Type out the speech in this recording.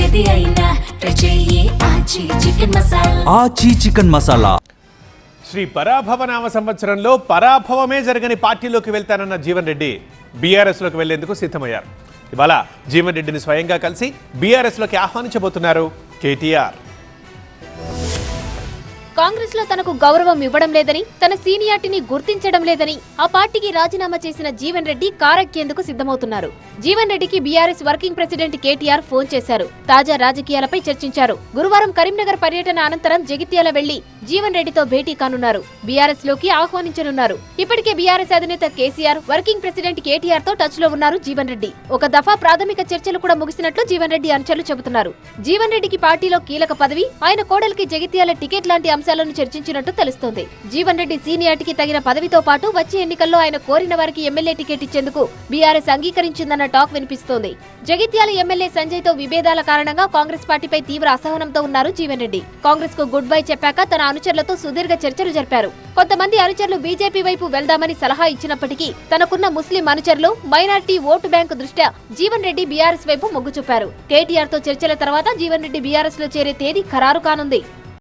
ఏది అయినా ట్రై చెయ్యి ఆచి చికెన్ మసాలా. ఆచి చికెన్ మసాలా. శ్రీ పరాభవ నామ సంవత్సరంలో పరాభవమే జరగని పార్టీలోకి వెళ్తానన్న జీవన్ రెడ్డి బీఆర్ఎస్లోకి వెళ్లేందుకు సిద్ధమయ్యారు. ఇవాళ జీవన్ రెడ్డిని స్వయంగా కలిసి బీఆర్ఎస్లోకి ఆహ్వానించబోతున్నారు కేటీఆర్. కాంగ్రెస్ లో తనకు గౌరవం ఇవ్వడం లేదని, తన సీనియారిటీని గుర్తించడం లేదని ఆ పార్టీకి రాజీనామా చేసిన జీవన్ రెడ్డి కారెక్కేందుకు సిద్ధమవుతున్నారు. జీవన్ రెడ్డికి BRS working president KTR phone చేశారు. తాజా రాజకీయాలపై చర్చించారు. గురువారం కరీంనగర్ పర్యటన అనంతరం జగిత్యాల వెళ్లి జీవన్ రెడ్డితో భేటీ కానున్నారు. బీఆర్ఎస్ లోకి ఆహ్వానించనున్నారు. ఇప్పటికే బీఆర్ఎస్ అధినేత కేసీఆర్, వర్కింగ్ ప్రెసిడెంట్ కేటీఆర్ తో టచ్ లో ఉన్నారు జీవన్ రెడ్డి. ఒక దఫా ప్రాథమిక చర్చలు కూడా ముగిసినట్లు జీవన్ రెడ్డి అనుచరులు చెబుతున్నారు. జీవన్ రెడ్డికి పార్టీలో కీలక పదవి, ఆయన కోడలికి జగిత్యాల టికెట్ లాంటి అంశాలను చర్చించినట్టు తెలుస్తోంది. జీవన్ రెడ్డి సీనియారిటీకి తగిన పదవితో పాటు వచ్చే ఎన్నికల్లో ఆయన కోరిన వారికి ఎమ్మెల్యే టికెట్ ఇచ్చేందుకు బీఆర్ఎస్ అంగీకరించిందన్న టాక్ వినిపిస్తోంది. జగిత్యాల ఎమ్మెల్యే సంజయ్ తో విభేదాల కారణంగా కాంగ్రెస్ పార్టీపై తీవ్ర అసహనంతో ఉన్నారు జీవన్ రెడ్డి. కాంగ్రెస్ కు గుడ్ బై చెప్పాక తన అనుచరులతో సుదీర్ఘ చర్చలు జరిపారు. కొంతమంది అనుచరులు బీజేపీ వైపు వెళ్దామని సలహా ఇచ్చినప్పటికీ తనకున్న ముస్లిం అనుచరులు, మైనార్టీ ఓటు బ్యాంకు దృష్ట్యా జీవన్ రెడ్డి బీఆర్ఎస్ వైపు మొగ్గు చూపారు. కేటీఆర్ తో చర్చల తర్వాత జీవన్ రెడ్డి బీఆర్ఎస్ లో చేరే తేదీ ఖరారు కానుంది.